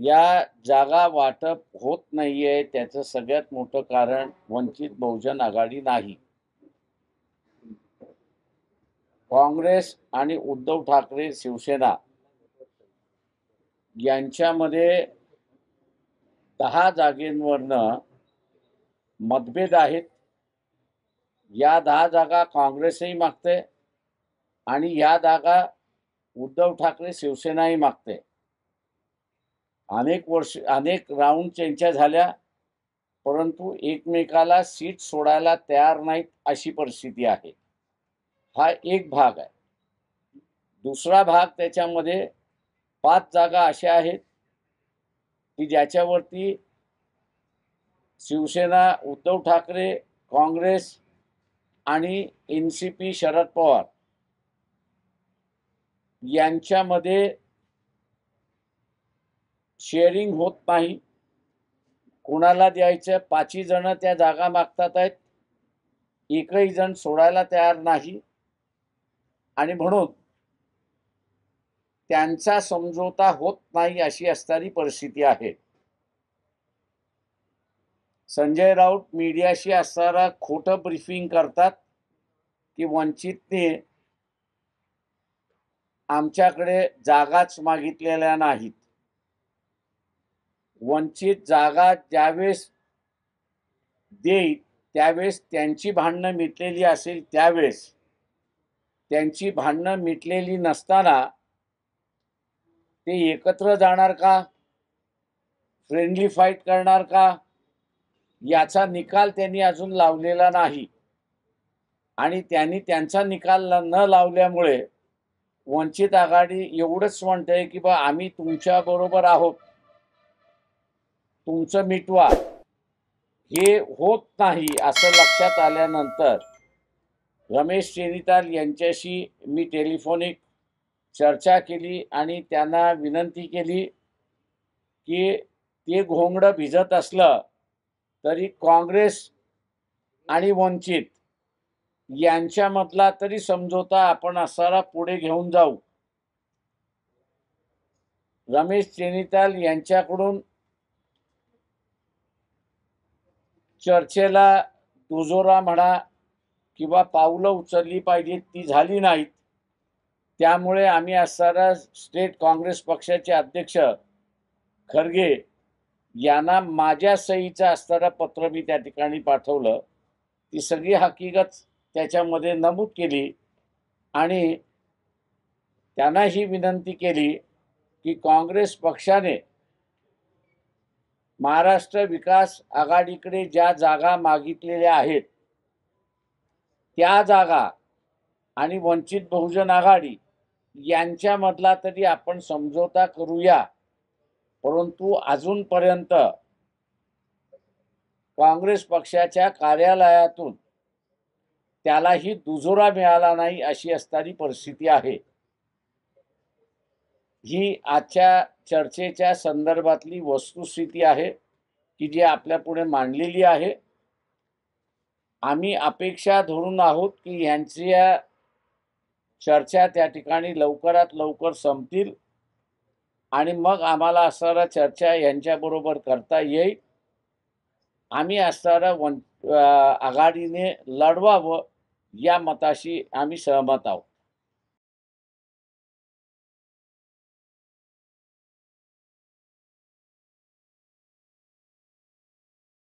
या जागा वाटप होत नाहीये त्याचं सगळ्यात मोठं कारण वंचित बहुजन आघाडी नाही. काँग्रेस आणि उद्धव ठाकरे शिवसेना यांच्यामध्ये 10 जागेंवरनं मतभेद आहेत. या 10 जागा काँग्रेसही मागते आणि या जागा उद्धव ठाकरे शिवसेनाही मागते. अनेक राऊंड चर्चा झाल्या, परंतु एकमेकाला सीट सोडायला तयार नाहीत अशी परिस्थिती आहे. हा एक भाग आहे. दुसरा भाग त्याच्यामध्ये 5 जागा अशा आहेत की ज्याच्यावरती शिवसेना, उद्धव ठाकरे, काँग्रेस आणि NCP शरद पवार यांच्यामध्ये शेअरिंग होत नाही. कोणाला द्यायचं? 5ही जण त्या जागा मागतात आहेत. एकही जण सोडायला तयार नाही आणि म्हणून त्यांचा समझोता होत नाही अशी असणारी परिस्थिती आहे. संजय राऊत मीडियाशी असताना खोटं ब्रीफिंग करतात की वंचितने आमच्याकडे जागाच मागितलेल्या नाहीत. वंचित जागा ज्यावेळेस देईल त्यावेळेस त्यांची भांडणं मिटलेली असेल, त्यावेळेस त्यांची भांडणं मिटलेली नसताना ते एकत्र जाणार का, फ्रेंडली फाईट करणार का, याचा निकाल त्यांनी अजून लावलेला नाही. आणि त्यांनी त्यांचा निकाल न लावल्यामुळे वंचित आघाडी एवढंच म्हणते की बा आम्ही तुमच्या बरोबर आहोत, तुमचं मिटवा. हे होत नाही असं लक्षात आल्यानंतर रमेश चेनिताल यांच्याशी मी टेलिफोनिक चर्चा केली आणि त्यांना विनंती केली की ते घोंगडं भिजत असलं तरी काँग्रेस आणि वंचित यांच्यामधला तरी समझोता आपण असारा पुढे घेऊन जाऊ. रमेश चेनिताल यांच्याकडून चर्चेला दुजोरा म्हणा किंवा पावलं उचलली पाहिजेत ती झाली नाहीत. त्यामुळे आम्ही असणारा स्टेट काँग्रेस पक्षाचे अध्यक्ष खरगे यांना माझ्या सहीचं असणारं पत्र मी त्या ठिकाणी पाठवलं. ती सगळी हकीकत त्याच्यामध्ये नमूद केली आणि त्यांना ही विनंती केली की काँग्रेस पक्षाने महाराष्ट्र विकास आघाडीकडे ज्या जागा मागितलेल्या आहेत त्या जागा आणि वंचित बहुजन आघाडी यांच्यामधला तरी आपण समझोता करूया. परंतु अजूनपर्यंत काँग्रेस पक्षाच्या कार्यालयातून त्यालाही दुजोरा मिळाला नाही अशी असणारी परिस्थिती आहे. ही आजच्या चर्चेच्या संदर्भातली वस्तुस्थिती आहे की जी आपल्या पुढे मांडलेली आहे. आम्ही अपेक्षा धरून आहोत की यांच्या चर्चा त्या ठिकाणी लवकरात लवकर संपतील आणि मग आम्हाला असणारा चर्चा यांच्याबरोबर करता येईल. आम्ही असणारा आघाडीने लढवावं या मताशी आम्ही सहमत आहोत.